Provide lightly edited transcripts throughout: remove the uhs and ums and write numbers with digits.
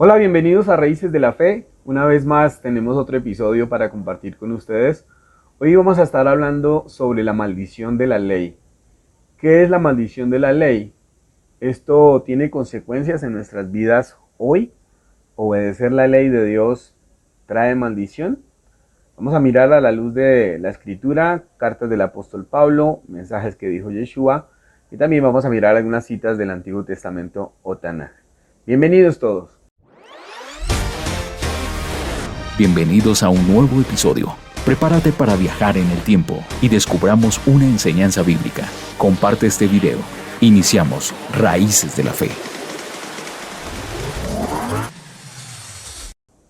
Hola, bienvenidos a Raíces de la Fe. Una vez más tenemos otro episodio para compartir con ustedes. Hoy vamos a estar hablando sobre la maldición de la ley. ¿Qué es la maldición de la ley? ¿Esto tiene consecuencias en nuestras vidas hoy? ¿Obedecer la ley de Dios trae maldición? Vamos a mirar a la luz de la Escritura, cartas del apóstol Pablo, mensajes que dijo Yeshua, y también vamos a mirar algunas citas del Antiguo Testamento o Tanaj. Bienvenidos todos. Bienvenidos a un nuevo episodio. Prepárate para viajar en el tiempo y descubramos una enseñanza bíblica. Comparte este video. Iniciamos Raíces de la Fe.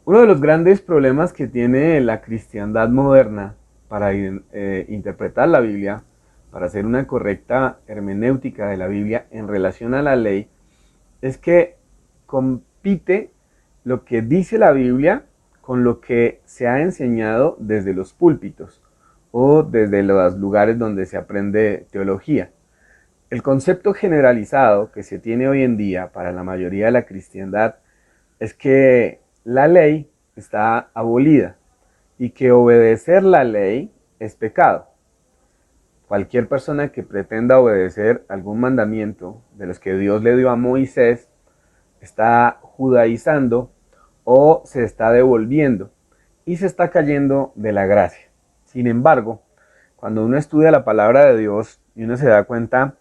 Uno de los grandes problemas que tiene la cristiandad moderna para interpretar la Biblia, para hacer una correcta hermenéutica de la Biblia en relación a la ley, es que compite lo que dice la Biblia con lo que se ha enseñado desde los púlpitos o desde los lugares donde se aprende teología. El concepto generalizado que se tiene hoy en día para la mayoría de la cristiandad es que la ley está abolida y que obedecer la ley es pecado. Cualquier persona que pretenda obedecer algún mandamiento de los que Dios le dio a Moisés está judaizando o se está devolviendo y se está cayendo de la gracia. Sin embargo, cuando uno estudia la palabra de Dios y uno se da cuenta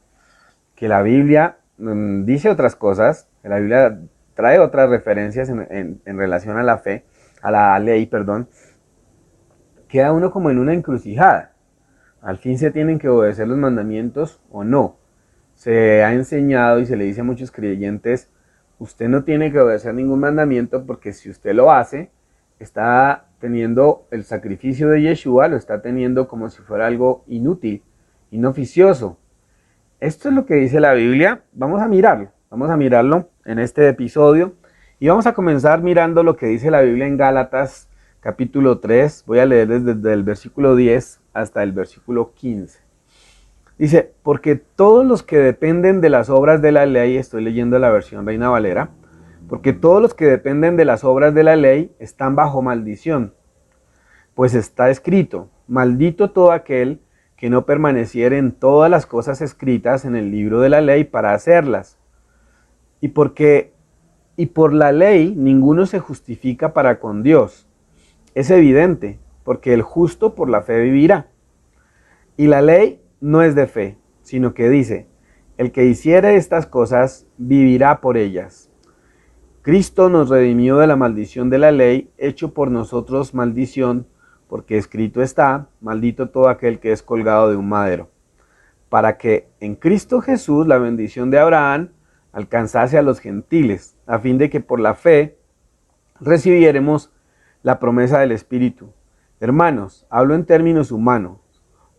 que la Biblia dice otras cosas, que la Biblia trae otras referencias en relación a la fe, a la ley, perdón, queda uno como en una encrucijada. Al fin se tienen que obedecer los mandamientos o no. Se ha enseñado y se le dice a muchos creyentes: usted no tiene que obedecer ningún mandamiento porque si usted lo hace, está teniendo el sacrificio de Yeshua, lo está teniendo como si fuera algo inútil, inoficioso. Esto es lo que dice la Biblia. Vamos a mirarlo en este episodio y vamos a comenzar mirando lo que dice la Biblia en Gálatas capítulo 3. Voy a leer desde el versículo 10 hasta el versículo 15. Dice: porque todos los que dependen de las obras de la ley, estoy leyendo la versión Reina Valera, porque todos los que dependen de las obras de la ley están bajo maldición. Pues está escrito: maldito todo aquel que no permaneciere en todas las cosas escritas en el libro de la ley para hacerlas. Y por la ley ninguno se justifica para con Dios. Es evidente, porque el justo por la fe vivirá. Y la ley no es de fe, sino que dice: el que hiciere estas cosas vivirá por ellas. Cristo nos redimió de la maldición de la ley, hecho por nosotros maldición, porque escrito está: maldito todo aquel que es colgado de un madero, para que en Cristo Jesús la bendición de Abraham alcanzase a los gentiles, a fin de que por la fe recibiéremos la promesa del Espíritu. Hermanos, hablo en términos humanos.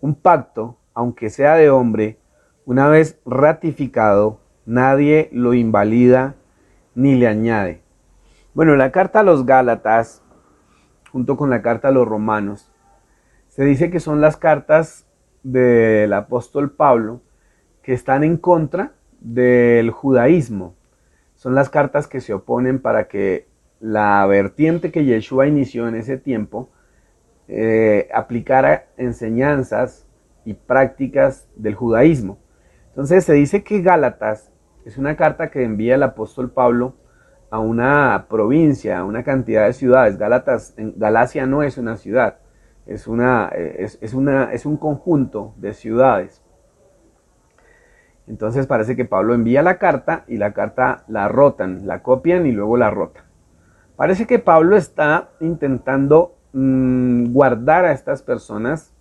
Un pacto, aunque sea de hombre, una vez ratificado, nadie lo invalida ni le añade. Bueno, la carta a los Gálatas, junto con la carta a los Romanos, se dice que son las cartas del apóstol Pablo que están en contra del judaísmo. Son las cartas que se oponen para que la vertiente que Yeshua inició en ese tiempo aplicara enseñanzas y prácticas del judaísmo. Entonces se dice que Gálatas es una carta que envía el apóstol Pablo a una provincia, a una cantidad de ciudades. Galacia no es una ciudad, es un conjunto de ciudades. Entonces parece que Pablo envía la carta y la carta la rotan, la copian y luego la rotan. Parece que Pablo está intentando guardar a estas personas,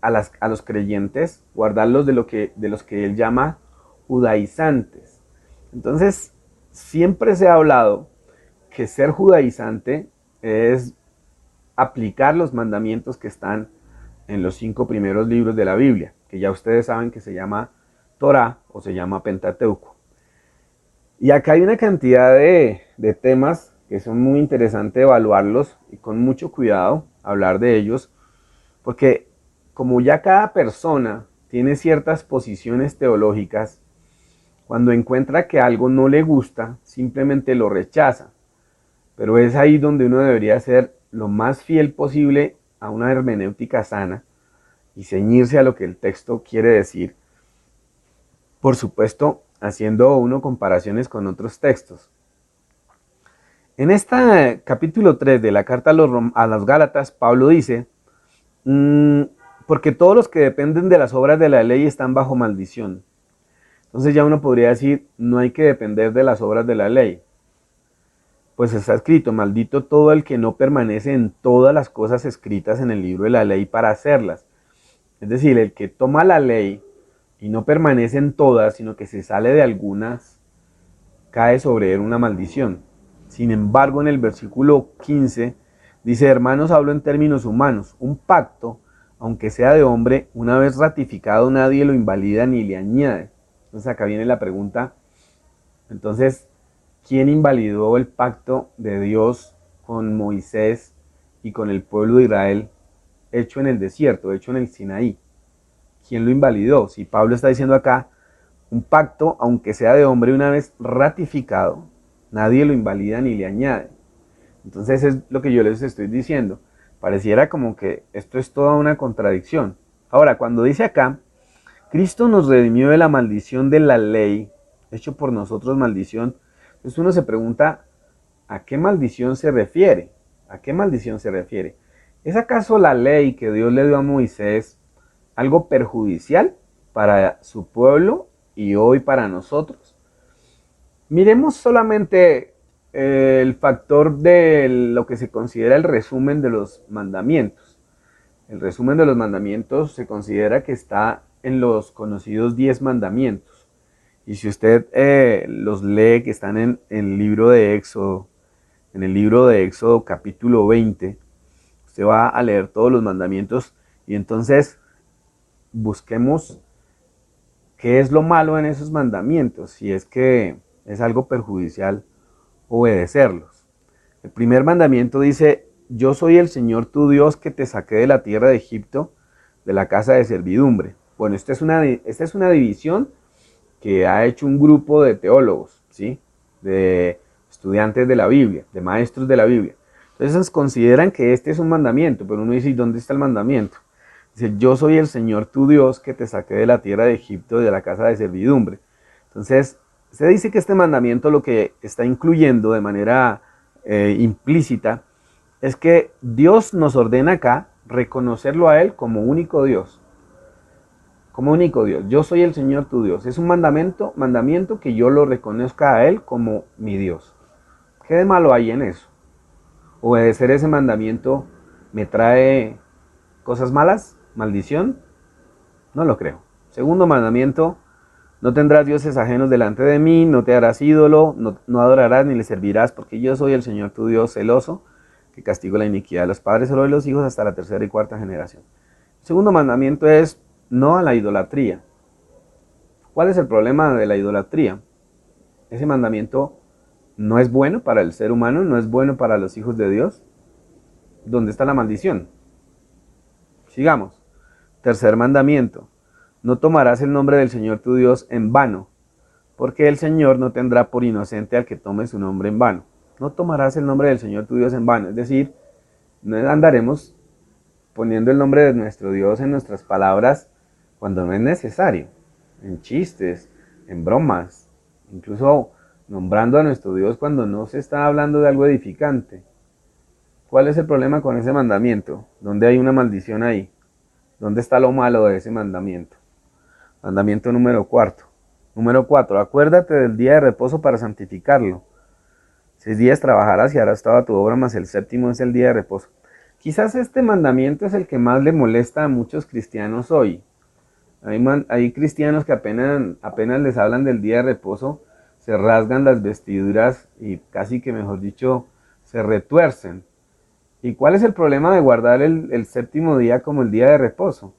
a los creyentes, guardarlos de los que él llama judaizantes. Entonces, siempre se ha hablado que ser judaizante es aplicar los mandamientos que están en los 5 primeros libros de la Biblia, que ya ustedes saben que se llama Torá o se llama Pentateuco. Y acá hay una cantidad de temas que son muy interesantes evaluarlos y con mucho cuidado hablar de ellos, porque como ya cada persona tiene ciertas posiciones teológicas, Cuando encuentra que algo no le gusta, simplemente lo rechaza. Pero es ahí donde uno debería ser lo más fiel posible a una hermenéutica sana y ceñirse a lo que el texto quiere decir. Por supuesto, haciendo uno comparaciones con otros textos. En este capítulo 3 de la carta a los Gálatas, Pablo dice, porque todos los que dependen de las obras de la ley están bajo maldición. Entonces ya uno podría decir, no hay que depender de las obras de la ley. Pues está escrito, maldito todo el que no permanece en todas las cosas escritas en el libro de la ley para hacerlas. Es decir, el que toma la ley y no permanece en todas, sino que se sale de algunas, cae sobre él una maldición. Sin embargo, en el versículo 15 dice, hermanos, hablo en términos humanos, un pacto, aunque sea de hombre, una vez ratificado nadie lo invalida ni le añade. Entonces acá viene la pregunta, entonces, ¿quién invalidó el pacto de Dios con Moisés y con el pueblo de Israel hecho en el desierto, hecho en el Sinaí? ¿Quién lo invalidó? Si Pablo está diciendo acá, un pacto, aunque sea de hombre, una vez ratificado, nadie lo invalida ni le añade. Entonces es lo que yo les estoy diciendo. Pareciera como que esto es toda una contradicción. Ahora, cuando dice acá, Cristo nos redimió de la maldición de la ley, hecho por nosotros maldición, entonces uno se pregunta, ¿a qué maldición se refiere? ¿A qué maldición se refiere? ¿Es acaso la ley que Dios le dio a Moisés algo perjudicial para su pueblo y hoy para nosotros? Miremos solamente el factor de lo que se considera el resumen de los mandamientos. El resumen de los mandamientos se considera que está en los conocidos 10 mandamientos. Y si usted los lee, que están en el libro de Éxodo, en el libro de Éxodo capítulo 20, usted va a leer todos los mandamientos y entonces busquemos qué es lo malo en esos mandamientos, si es que es algo perjudicial obedecerlos. El primer mandamiento dice, yo soy el Señor tu Dios que te saqué de la tierra de Egipto, de la casa de servidumbre. Bueno, esta es una división que ha hecho un grupo de teólogos, ¿sí? De estudiantes de la Biblia, de maestros de la Biblia. Entonces consideran que este es un mandamiento, pero uno dice, ¿y dónde está el mandamiento? Dice, yo soy el Señor tu Dios que te saqué de la tierra de Egipto, de la casa de servidumbre. Entonces, se dice que este mandamiento lo que está incluyendo de manera implícita es que Dios nos ordena acá reconocerlo a Él como único Dios. Como único Dios. Yo soy el Señor tu Dios. Es un mandamiento que yo lo reconozca a Él como mi Dios. ¿Qué de malo hay en eso? ¿Obedecer ese mandamiento me trae cosas malas? ¿Maldición? No lo creo. Segundo mandamiento, no tendrás dioses ajenos delante de mí, no te harás ídolo, no adorarás ni le servirás, porque yo soy el Señor tu Dios celoso, que castigo la iniquidad de los padres sobre los hijos hasta la tercera y cuarta generación. El segundo mandamiento es no a la idolatría. ¿Cuál es el problema de la idolatría? Ese mandamiento no es bueno para el ser humano, no es bueno para los hijos de Dios. ¿Dónde está la maldición? Sigamos. Tercer mandamiento. No tomarás el nombre del Señor tu Dios en vano, porque el Señor no tendrá por inocente al que tome su nombre en vano. No tomarás el nombre del Señor tu Dios en vano. Es decir, no andaremos poniendo el nombre de nuestro Dios en nuestras palabras cuando no es necesario. En chistes, en bromas, incluso nombrando a nuestro Dios cuando no se está hablando de algo edificante. ¿Cuál es el problema con ese mandamiento? ¿Dónde hay una maldición ahí? ¿Dónde está lo malo de ese mandamiento? Mandamiento número 4. Número 4. Acuérdate del día de reposo para santificarlo. 6 días trabajarás y harás toda tu obra, mas el séptimo es el día de reposo. Quizás este mandamiento es el que más le molesta a muchos cristianos hoy. Hay cristianos que apenas les hablan del día de reposo, se rasgan las vestiduras y casi que, mejor dicho, se retuercen. ¿Y cuál es el problema de guardar el séptimo día como el día de reposo?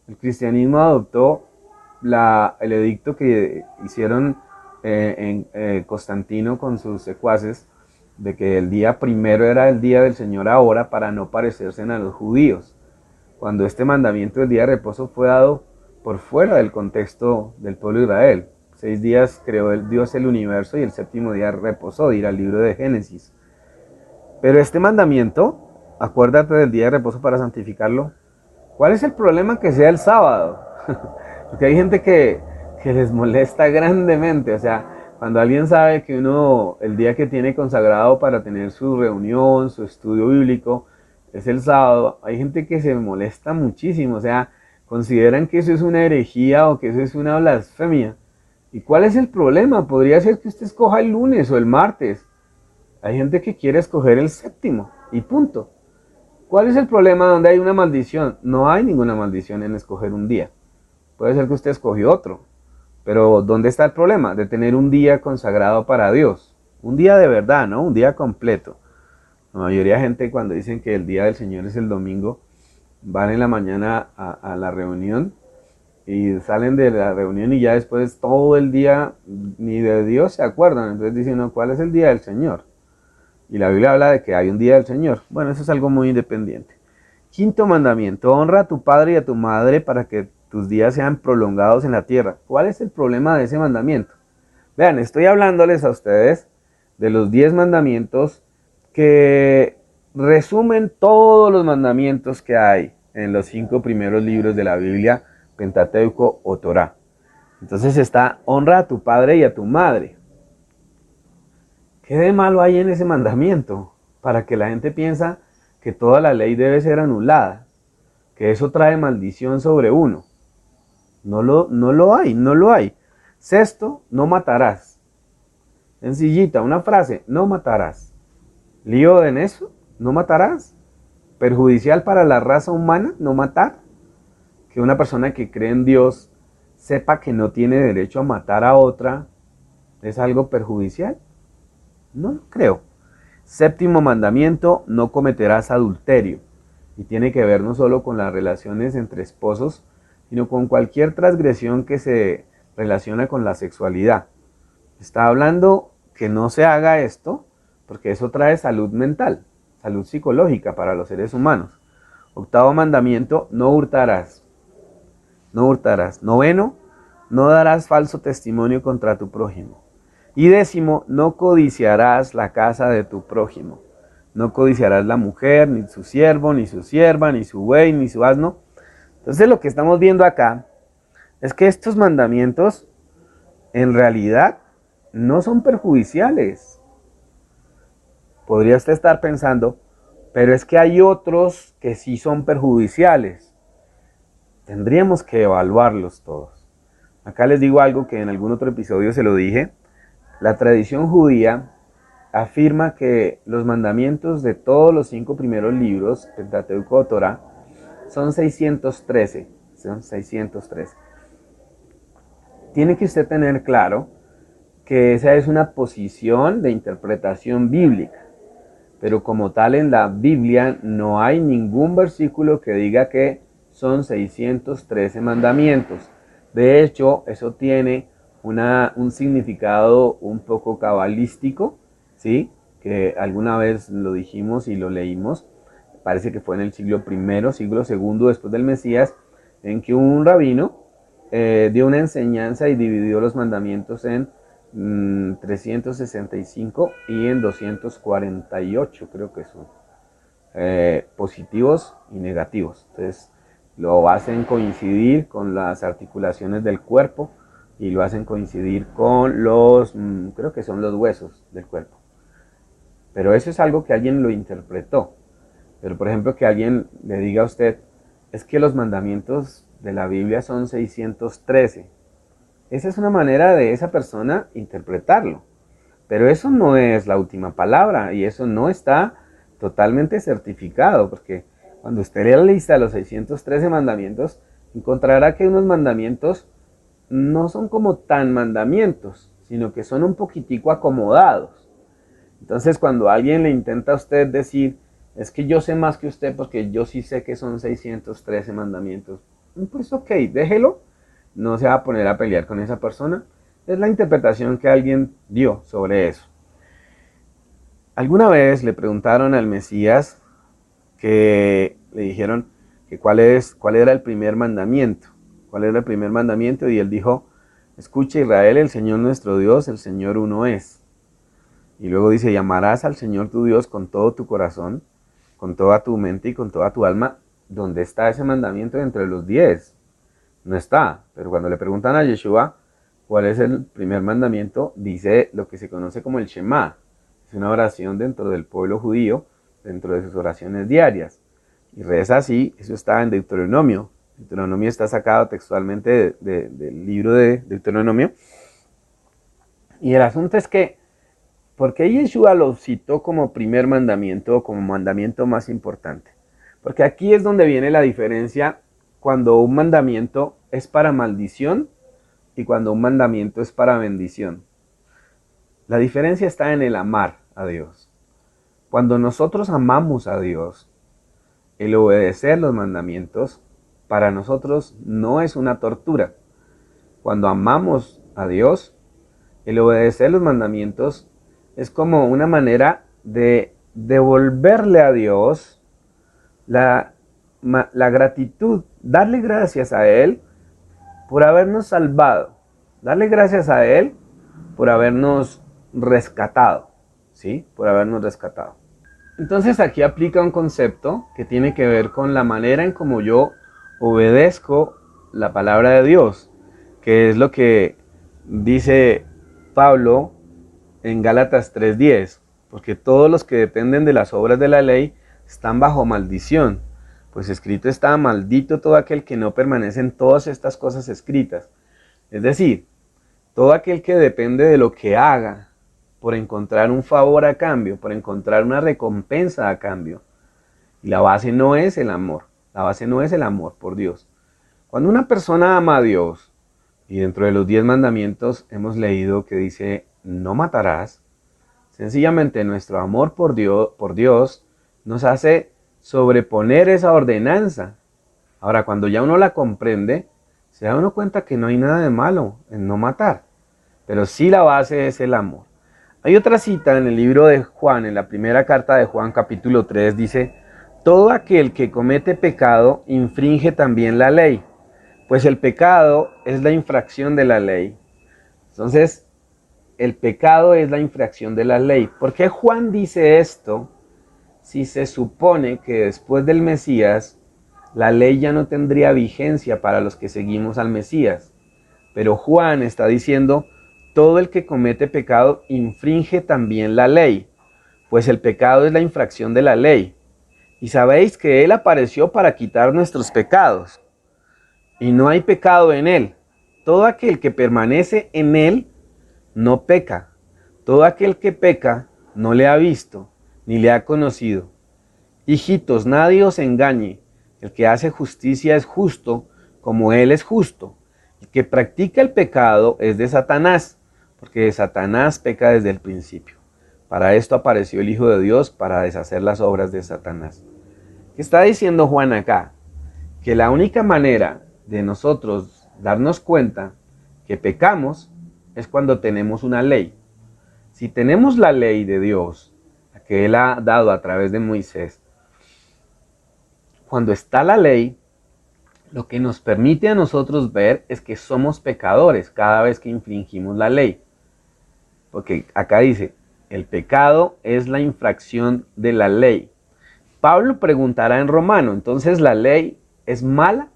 El cristianismo adoptó el edicto que hicieron Constantino con sus secuaces, de que el día primero era el día del Señor ahora para no parecerse a los judíos, cuando este mandamiento del día de reposo fue dado por fuera del contexto del pueblo de Israel. 6 días creó Dios el universo y el séptimo día reposó, dirá el libro de Génesis. Pero este mandamiento, acuérdate del día de reposo para santificarlo. ¿Cuál es el problema que sea el sábado? Porque hay gente que les molesta grandemente. O sea, cuando alguien sabe que el día que tiene consagrado para tener su reunión, su estudio bíblico, es el sábado, hay gente que se molesta muchísimo. O sea, consideran que eso es una herejía o que eso es una blasfemia. ¿Y cuál es el problema? Podría ser que usted escoja el lunes o el martes. Hay gente que quiere escoger el séptimo y punto. ¿Cuál es el problema donde hay una maldición? No hay ninguna maldición en escoger un día. Puede ser que usted escogió otro. Pero ¿dónde está el problema? De tener un día consagrado para Dios. Un día de verdad, ¿no? Un día completo. La mayoría de gente cuando dicen que el día del Señor es el domingo, van en la mañana a la reunión y salen de la reunión y ya después todo el día ni de Dios se acuerdan. Entonces dicen, no, ¿cuál es el día del Señor? Y la Biblia habla de que hay un día del Señor. Bueno, eso es algo muy independiente. Quinto mandamiento, honra a tu padre y a tu madre para que tus días sean prolongados en la tierra. ¿Cuál es el problema de ese mandamiento? Vean, estoy hablándoles a ustedes de los 10 mandamientos que resumen todos los mandamientos que hay en los 5 primeros libros de la Biblia, Pentateuco o Torá. Entonces está, honra a tu padre y a tu madre. ¿Qué de malo hay en ese mandamiento? Para que la gente piensa que toda la ley debe ser anulada, que eso trae maldición sobre uno. No lo hay. Sexto, no matarás. Sencillita, una frase, no matarás. ¿Lío en eso? ¿No matarás? ¿Perjudicial para la raza humana no matar? Que una persona que cree en Dios sepa que no tiene derecho a matar a otra, ¿es algo perjudicial? No lo creo. Séptimo mandamiento, no cometerás adulterio. Y tiene que ver no solo con las relaciones entre esposos, sino con cualquier transgresión que se relaciona con la sexualidad. Está hablando que no se haga esto, porque eso trae salud mental, salud psicológica para los seres humanos. Octavo mandamiento, no hurtarás. No hurtarás. Noveno, no darás falso testimonio contra tu prójimo. Y décimo, no codiciarás la casa de tu prójimo. No codiciarás la mujer, ni su siervo, ni su sierva, ni su buey, ni su asno. Entonces lo que estamos viendo acá es que estos mandamientos en realidad no son perjudiciales. Podría usted estar pensando, pero es que hay otros que sí son perjudiciales. Tendríamos que evaluarlos todos. Acá les digo algo que en algún otro episodio se lo dije. La tradición judía afirma que los mandamientos de todos los 5 primeros libros, Pentateuco o Torá, son 613. Son 613. Tiene que usted tener claro que esa es una posición de interpretación bíblica. Pero como tal en la Biblia no hay ningún versículo que diga que son 613 mandamientos. De hecho, eso tiene un significado un poco cabalístico, ¿sí? Que alguna vez lo dijimos y lo leímos. Parece que fue en el siglo I, siglo II después del Mesías, en que un rabino dio una enseñanza y dividió los mandamientos en 365 y en 248, creo que son positivos y negativos. Entonces lo hacen coincidir con las articulaciones del cuerpo y lo hacen coincidir con creo que son los huesos del cuerpo. Pero eso es algo que alguien lo interpretó. Pero por ejemplo que alguien le diga a usted, es que los mandamientos de la Biblia son 613. Esa es una manera de esa persona interpretarlo. Pero eso no es la última palabra y eso no está totalmente certificado, porque cuando usted lea la lista de los 613 mandamientos, encontrará que unos mandamientos no son como tan mandamientos, sino que son un poquitico acomodados. Entonces cuando alguien le intenta a usted decir, es que yo sé más que usted porque yo sí sé que son 613 mandamientos, pues ok, déjelo, no se va a poner a pelear con esa persona. Es la interpretación que alguien dio sobre eso. Alguna vez le preguntaron al Mesías, que le dijeron que cuál era el primer mandamiento. ¿Cuál era el primer mandamiento? Y él dijo, Escucha Israel, el Señor nuestro Dios, el Señor uno es. Y luego dice, llamarás al Señor tu Dios con todo tu corazón, con toda tu mente y con toda tu alma. ¿Dónde está ese mandamiento entre los 10? No está. Pero cuando le preguntan a Yeshua cuál es el primer mandamiento, dice lo que se conoce como el Shema. Es una oración dentro del pueblo judío, dentro de sus oraciones diarias. Y reza así, eso está en Deuteronomio. Deuteronomio está sacado textualmente del libro de Deuteronomio. Y el asunto es que, ¿por qué Yeshua lo citó como primer mandamiento o como mandamiento más importante? Porque aquí es donde viene la diferencia cuando un mandamiento es para maldición y cuando un mandamiento es para bendición. La diferencia está en el amar a Dios. Cuando nosotros amamos a Dios, el obedecer los mandamientos para nosotros no es una tortura. Cuando amamos a Dios, el obedecer los mandamientos es como una manera de devolverle a Dios la gratitud, darle gracias a Él por habernos salvado, darle gracias a Él por habernos rescatado, ¿sí? Por habernos rescatado. Entonces aquí aplica un concepto que tiene que ver con la manera en cómo yo obedezco la palabra de Dios, que es lo que dice Pablo en Gálatas 3:10, porque todos los que dependen de las obras de la ley están bajo maldición, pues escrito está, maldito todo aquel que no permanece en todas estas cosas escritas. Es decir, todo aquel que depende de lo que haga por encontrar un favor a cambio, por encontrar una recompensa a cambio. Y la base no es el amor, la base no es el amor por Dios. Cuando una persona ama a Dios, y dentro de los 10 mandamientos hemos leído que dice, no matarás, sencillamente nuestro amor por Dios nos hace sobreponer esa ordenanza. Ahora, cuando ya uno la comprende, se da uno cuenta que no hay nada de malo en no matar, pero sí la base es el amor. Hay otra cita en el libro de Juan, en la primera carta de Juan, capítulo 3, dice, todo aquel que comete pecado infringe también la ley, pues el pecado es la infracción de la ley. Entonces, el pecado es la infracción de la ley. ¿Por qué Juan dice esto si se supone que después del Mesías la ley ya no tendría vigencia para los que seguimos al Mesías? Pero Juan está diciendo, todo el que comete pecado infringe también la ley, pues el pecado es la infracción de la ley. Y sabéis que Él apareció para quitar nuestros pecados, y no hay pecado en Él. Todo aquel que permanece en Él no peca. Todo aquel que peca no le ha visto, ni le ha conocido. Hijitos, nadie os engañe. El que hace justicia es justo, como Él es justo. El que practica el pecado es de Satanás, porque de Satanás peca desde el principio. Para esto apareció el Hijo de Dios, para deshacer las obras de Satanás. ¿Qué está diciendo Juan acá? Que la única manera de nosotros darnos cuenta que pecamos es cuando tenemos una ley. Si tenemos la ley de Dios, la que Él ha dado a través de Moisés, cuando está la ley, lo que nos permite a nosotros ver es que somos pecadores cada vez que infringimos la ley. Porque acá dice, el pecado es la infracción de la ley. Pablo preguntará en Romano, entonces la ley es mala.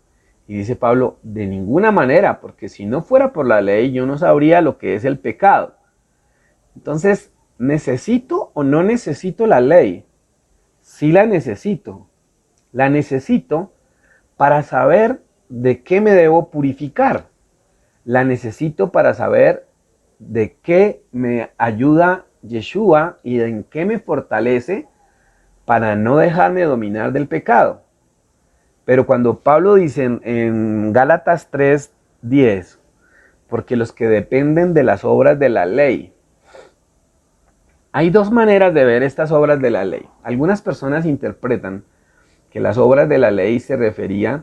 Y dice Pablo, de ninguna manera, porque si no fuera por la ley, yo no sabría lo que es el pecado. Entonces, ¿necesito o no necesito la ley? Sí la necesito. La necesito para saber de qué me debo purificar. La necesito para saber de qué me ayuda Yeshua y en qué me fortalece para no dejarme dominar del pecado. Pero cuando Pablo dice en Gálatas 3:10, porque los que dependen de las obras de la ley, hay dos maneras de ver estas obras de la ley. Algunas personas interpretan que las obras de la ley se refería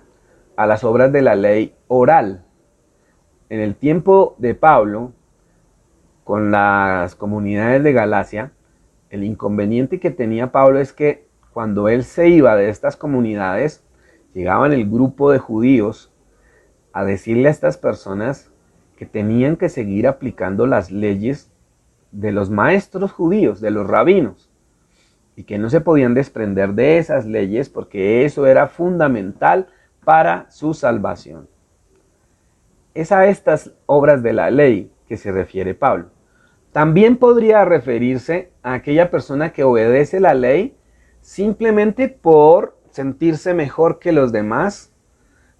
a las obras de la ley oral. En el tiempo de Pablo, con las comunidades de Galacia, el inconveniente que tenía Pablo es que cuando él se iba de estas comunidades, llegaban el grupo de judíos a decirle a estas personas que tenían que seguir aplicando las leyes de los maestros judíos, de los rabinos, y que no se podían desprender de esas leyes porque eso era fundamental para su salvación. Es a estas obras de la ley que se refiere Pablo. También podría referirse a aquella persona que obedece la ley simplemente por sentirse mejor que los demás,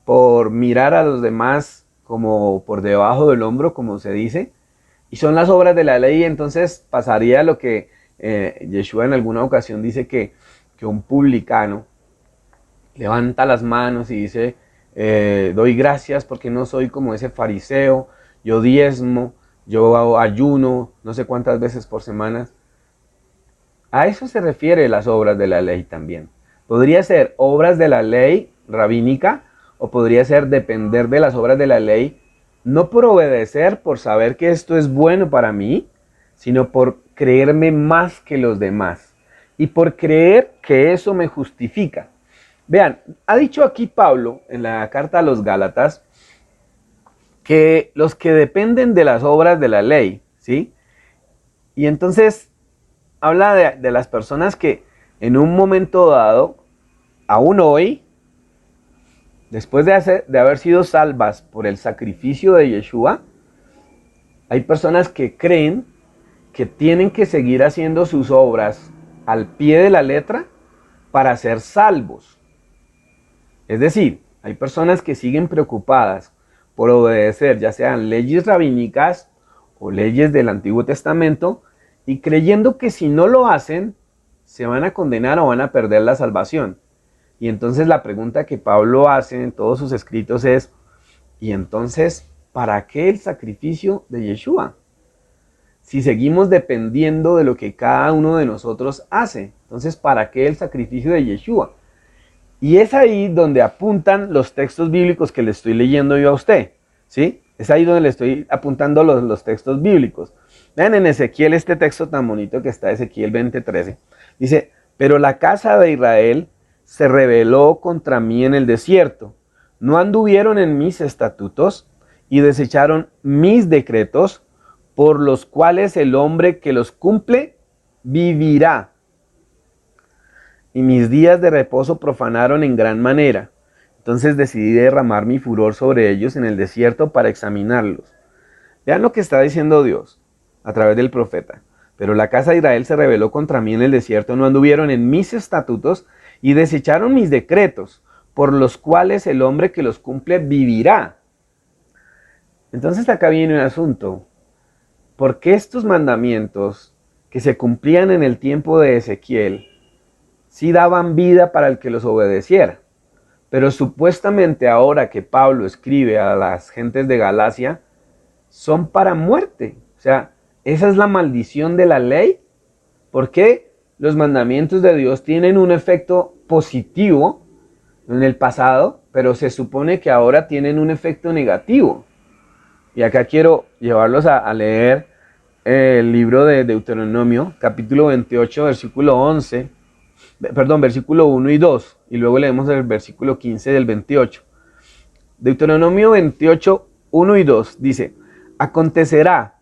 por mirar a los demás como por debajo del hombro, como se dice, y son las obras de la ley. Entonces pasaría lo que Yeshua en alguna ocasión dice que un publicano levanta las manos y dice, doy gracias porque no soy como ese fariseo, yo diezmo, yo ayuno no sé cuántas veces por semana. A eso se refiere las obras de la ley también. Podría ser obras de la ley rabínica o podría ser depender de las obras de la ley, no por obedecer, por saber que esto es bueno para mí, sino por creerme más que los demás y por creer que eso me justifica. Vean, ha dicho aquí Pablo en la carta a los Gálatas que los que dependen de las obras de la ley, ¿sí? Y entonces habla de las personas que en un momento dado, aún hoy, después de haber sido salvas por el sacrificio de Yeshua, hay personas que creen que tienen que seguir haciendo sus obras al pie de la letra para ser salvos. Es decir, hay personas que siguen preocupadas por obedecer ya sean leyes rabínicas o leyes del Antiguo Testamento y creyendo que si no lo hacen, se van a condenar o van a perder la salvación. Y entonces la pregunta que Pablo hace en todos sus escritos es, ¿y entonces para qué el sacrificio de Yeshua? Si seguimos dependiendo de lo que cada uno de nosotros hace, entonces ¿para qué el sacrificio de Yeshua? Y es ahí donde apuntan los textos bíblicos que le estoy leyendo yo a usted, ¿sí? Es ahí donde le estoy apuntando los textos bíblicos. Vean en Ezequiel este texto tan bonito que está, Ezequiel 20:13. Dice, pero la casa de Israel se rebeló contra mí en el desierto. No anduvieron en mis estatutos y desecharon mis decretos, por los cuales el hombre que los cumple vivirá. Y mis días de reposo profanaron en gran manera. Entonces decidí derramar mi furor sobre ellos en el desierto para examinarlos. Vean lo que está diciendo Dios a través del profeta. Pero la casa de Israel se rebeló contra mí en el desierto, no anduvieron en mis estatutos y desecharon mis decretos, por los cuales el hombre que los cumple vivirá. Entonces acá viene un asunto. ¿Por qué estos mandamientos que se cumplían en el tiempo de Ezequiel sí daban vida para el que los obedeciera? Pero supuestamente ahora que Pablo escribe a las gentes de Galacia, son para muerte. O sea, esa es la maldición de la ley. ¿Por qué los mandamientos de Dios tienen un efecto positivo en el pasado, pero se supone que ahora tienen un efecto negativo? Y acá quiero llevarlos a leer el libro de Deuteronomio, capítulo 28, versículo 11, versículo 1 y 2, y luego leemos el versículo 15 del 28. Deuteronomio 28, 1 y 2 dice, acontecerá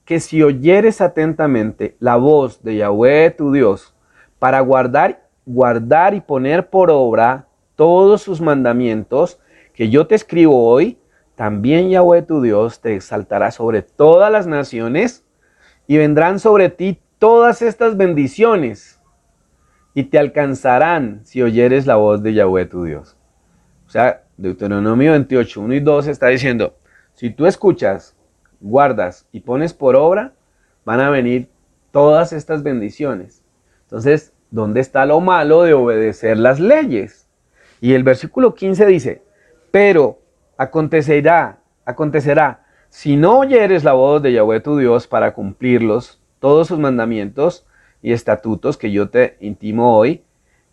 que si oyeres atentamente la voz de Yahweh tu Dios, para guardar y poner por obra todos sus mandamientos que yo te escribo hoy, también Yahweh tu Dios te exaltará sobre todas las naciones y vendrán sobre ti todas estas bendiciones y te alcanzarán si oyeres la voz de Yahweh tu Dios. O sea, Deuteronomio 28, 1 y 2 está diciendo, si tú escuchas, guardas y pones por obra, van a venir todas estas bendiciones. Entonces, ¿dónde está lo malo de obedecer las leyes? Y el versículo 15 dice, pero acontecerá, si no oyeres la voz de Yahweh tu Dios para cumplirlos, todos sus mandamientos y estatutos que yo te intimo hoy,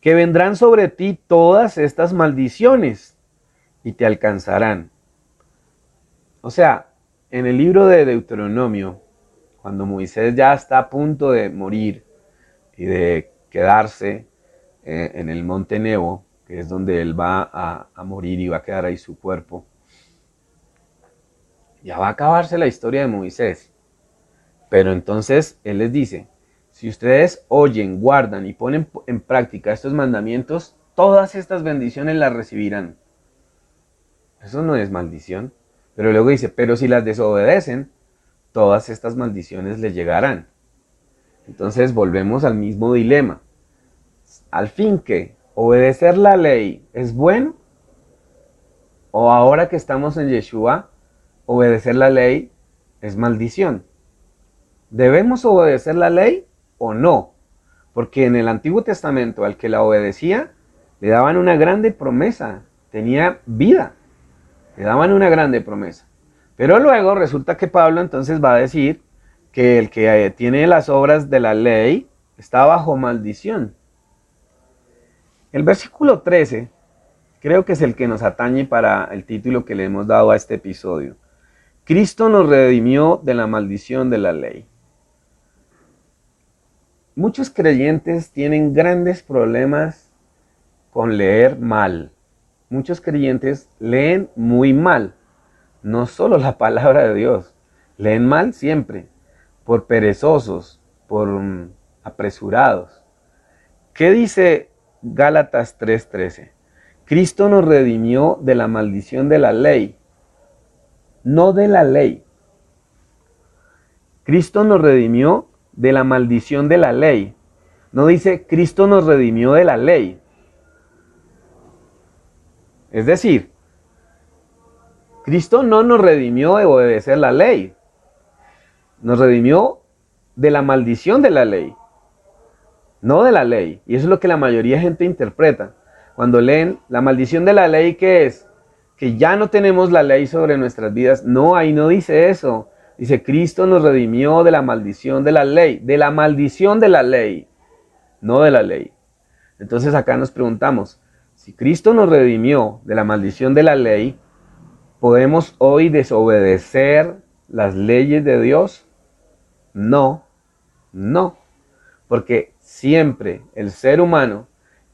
que vendrán sobre ti todas estas maldiciones y te alcanzarán. O sea, en el libro de Deuteronomio, cuando Moisés ya está a punto de morir y de quedarse en el monte Nebo, que es donde él va a morir y va a quedar ahí su cuerpo, Ya va a acabarse la historia de Moisés. Pero entonces Él les dice, si ustedes oyen, guardan y ponen en práctica estos mandamientos, todas estas bendiciones las recibirán. Eso no es maldición. Pero luego dice, pero si las desobedecen, todas estas maldiciones les llegarán. Entonces volvemos al mismo dilema. Al fin que obedecer la ley es bueno, o ahora que estamos en Yeshua, obedecer la ley es maldición. ¿Debemos obedecer la ley o no? Porque en el Antiguo Testamento al que la obedecía le daban una grande promesa, tenía vida, le daban una grande promesa. Pero luego resulta que Pablo entonces va a decir que el que tiene las obras de la ley está bajo maldición. El versículo 13 creo que es el que nos atañe para el título que le hemos dado a este episodio. Cristo nos redimió de la maldición de la ley. Muchos creyentes tienen grandes problemas con leer mal. Muchos creyentes leen muy mal. No solo la palabra de Dios. Leen mal siempre. Por perezosos, por apresurados. ¿Qué dice Gálatas 3:13? Cristo nos redimió de la maldición de la ley. No de la ley. Cristo nos redimió de la maldición de la ley. No dice Cristo nos redimió de la ley. Es decir, Cristo no nos redimió de obedecer la ley. Nos redimió de la maldición de la ley. No de la ley. Y eso es lo que la mayoría de gente interpreta. Cuando leen la maldición de la ley, ¿qué es? Que ya no tenemos la ley sobre nuestras vidas. No, ahí no dice eso. Dice, Cristo nos redimió de la maldición de la ley. De la maldición de la ley. No de la ley. Entonces acá nos preguntamos, si Cristo nos redimió de la maldición de la ley, ¿podemos hoy desobedecer las leyes de Dios? No, no. Porque siempre el ser humano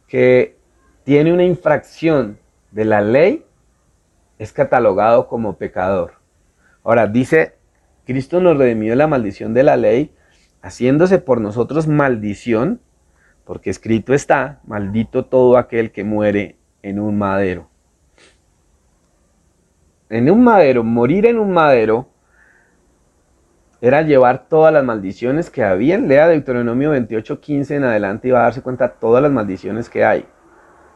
que tiene una infracción de la ley es catalogado como pecador. Ahora dice, Cristo nos redimió de la maldición de la ley, haciéndose por nosotros maldición, porque escrito está, maldito todo aquel que muere en un madero. En un madero, morir en un madero, era llevar todas las maldiciones que habían. Lea Deuteronomio 28:15 en adelante y va a darse cuenta de todas las maldiciones que hay.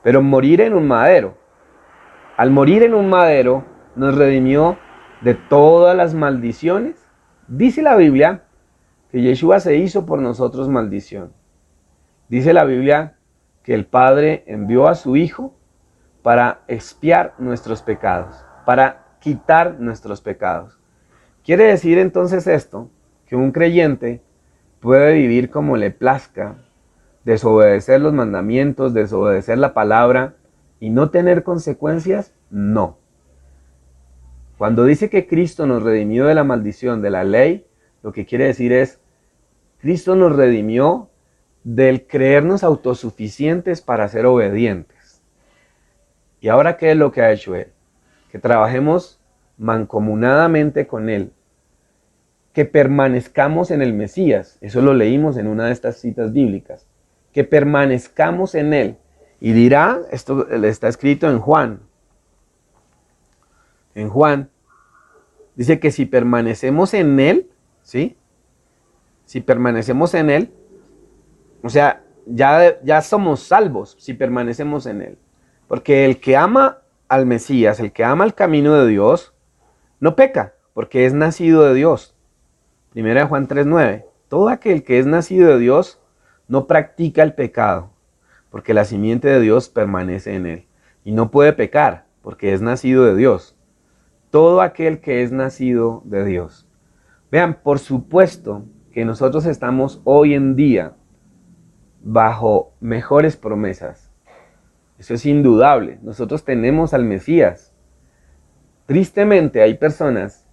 Pero morir en un madero. Al morir en un madero, nos redimió de todas las maldiciones. Dice la Biblia que Yeshua se hizo por nosotros maldición. Dice la Biblia que el Padre envió a su Hijo para expiar nuestros pecados, para quitar nuestros pecados. Quiere decir entonces esto, que un creyente puede vivir como le plazca, desobedecer los mandamientos, desobedecer la palabra y no tener consecuencias. No. Cuando dice que Cristo nos redimió de la maldición de la ley, lo que quiere decir es, Cristo nos redimió del creernos autosuficientes para ser obedientes. ¿Y ahora qué es lo que ha hecho Él? Que trabajemos mancomunadamente con Él, que permanezcamos en el Mesías. Eso lo leímos en una de estas citas bíblicas. Que permanezcamos en Él. Y dirá, esto está escrito en Juan. En Juan, dice que si permanecemos en Él, ¿sí? Si permanecemos en Él, o sea, ya somos salvos si permanecemos en Él. Porque el que ama al Mesías, el que ama el camino de Dios, no peca, porque es nacido de Dios. Primera de Juan 3:9. Todo aquel que es nacido de Dios no practica el pecado, porque la simiente de Dios permanece en él. Y no puede pecar, porque es nacido de Dios. Todo aquel que es nacido de Dios. Vean, por supuesto que nosotros estamos hoy en día bajo mejores promesas. Eso es indudable. Nosotros tenemos al Mesías. Tristemente hay personas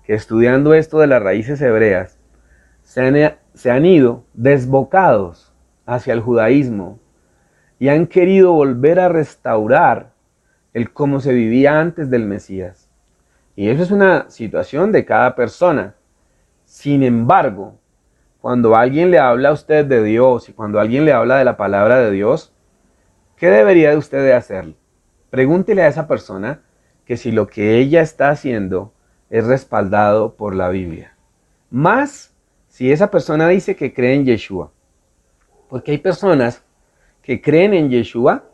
que estudiando esto de las raíces hebreas se han ido desbocados hacia el judaísmo y han querido volver a restaurar el cómo se vivía antes del Mesías. Y eso es una situación de cada persona. Sin embargo, cuando alguien le habla a usted de Dios y cuando alguien le habla de la palabra de Dios, ¿qué debería de usted de hacer? Pregúntele a esa persona que si lo que ella está haciendo es respaldado por la Biblia. Más si esa persona dice que cree en Yeshua. Porque hay personas que creen en Yeshua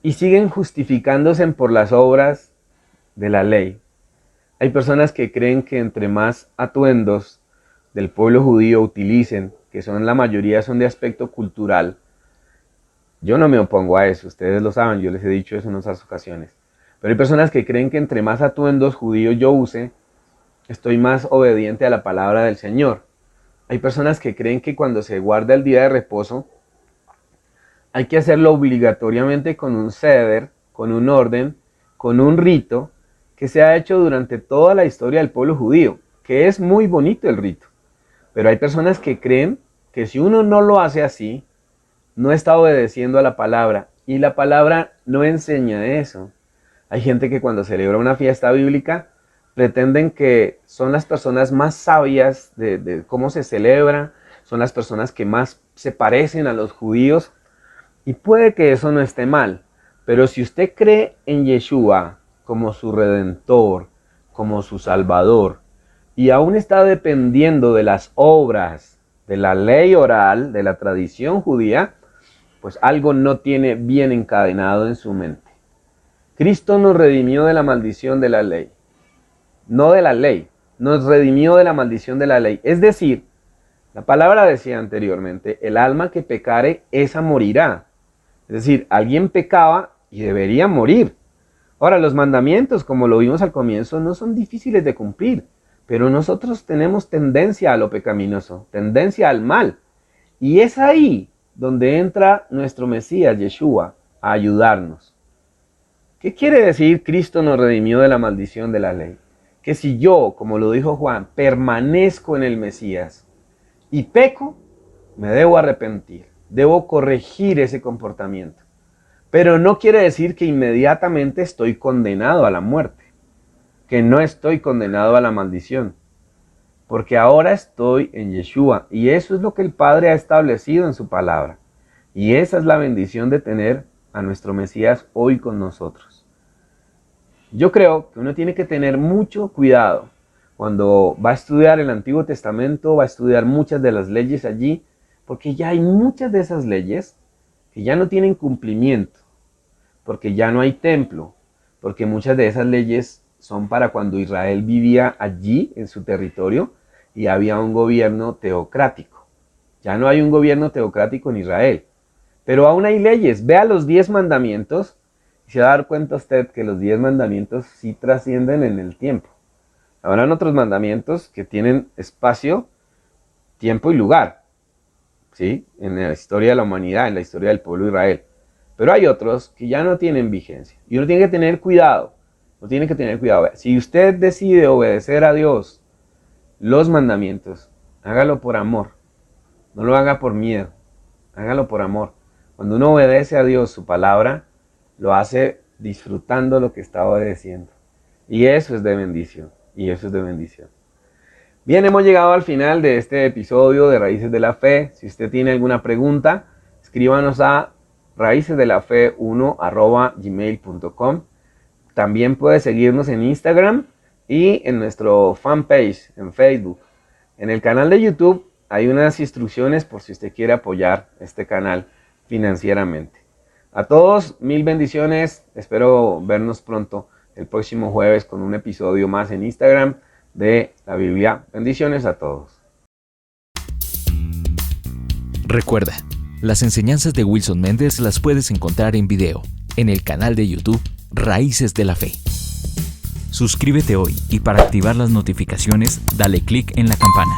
y siguen justificándose por las obras de la ley. Hay personas que creen que entre más atuendos del pueblo judío utilicen, que son la mayoría son de aspecto cultural, yo no me opongo a eso, ustedes lo saben, yo les he dicho eso en otras ocasiones. Pero hay personas que creen que entre más atuendos judíos yo use, estoy más obediente a la palabra del Señor. Hay personas que creen que cuando se guarda el día de reposo, hay que hacerlo obligatoriamente con un seder, con un orden, con un rito que se ha hecho durante toda la historia del pueblo judío, que es muy bonito el rito. Pero hay personas que creen que si uno no lo hace así, no está obedeciendo a la palabra. Y la palabra no enseña eso. Hay gente que cuando celebra una fiesta bíblica, pretenden que son las personas más sabias de cómo se celebra, son las personas que más se parecen a los judíos. Y puede que eso no esté mal. Pero si usted cree en Yeshua como su Redentor, como su Salvador, y aún está dependiendo de las obras, de la ley oral, de la tradición judía, pues algo no tiene bien encadenado en su mente. Cristo nos redimió de la maldición de la ley. No de la ley, nos redimió de la maldición de la ley. Es decir, la palabra decía anteriormente, el alma que pecare, esa morirá. Es decir, alguien pecaba y debería morir. Ahora, los mandamientos, como lo vimos al comienzo, no son difíciles de cumplir, pero nosotros tenemos tendencia a lo pecaminoso, tendencia al mal. Y es ahí donde entra nuestro Mesías, Yeshua, a ayudarnos. ¿Qué quiere decir Cristo nos redimió de la maldición de la ley? Que si yo, como lo dijo Juan, permanezco en el Mesías y peco, me debo arrepentir, debo corregir ese comportamiento. Pero no quiere decir que inmediatamente estoy condenado a la muerte, que no estoy condenado a la maldición, porque ahora estoy en Yeshua y eso es lo que el Padre ha establecido en su palabra. Y esa es la bendición de tener a nuestro Mesías hoy con nosotros. Yo creo que uno tiene que tener mucho cuidado cuando va a estudiar el Antiguo Testamento, va a estudiar muchas de las leyes allí, porque ya hay muchas de esas leyes que ya no tienen cumplimiento, porque ya no hay templo, porque muchas de esas leyes son para cuando Israel vivía allí en su territorio y había un gobierno teocrático. Ya no hay un gobierno teocrático en Israel, pero aún hay leyes. Vea los 10 mandamientos y se va a dar cuenta usted que los 10 mandamientos sí trascienden en el tiempo. Habrán otros mandamientos que tienen espacio, tiempo y lugar, ¿sí? En la historia de la humanidad, en la historia del pueblo de Israel. Pero hay otros que ya no tienen vigencia. Y uno tiene que tener cuidado. Uno tiene que tener cuidado. Si usted decide obedecer a Dios, los mandamientos, hágalo por amor. No lo haga por miedo. Hágalo por amor. Cuando uno obedece a Dios, su palabra, lo hace disfrutando lo que está obedeciendo. Y eso es de bendición. Y eso es de bendición. Bien, hemos llegado al final de este episodio de Raíces de la Fe. Si usted tiene alguna pregunta, escríbanos a raicesdelafe1@gmail.com. También puede seguirnos en Instagram y en nuestro fanpage en Facebook. En el canal de YouTube hay unas instrucciones por si usted quiere apoyar este canal financieramente. A todos, mil bendiciones. Espero vernos pronto el próximo jueves con un episodio más en Instagram de la Biblia. Bendiciones a todos. Recuerda, las enseñanzas de Wilson Méndez las puedes encontrar en video en el canal de YouTube Raíces de la Fe. Suscríbete hoy y para activar las notificaciones dale clic en la campana.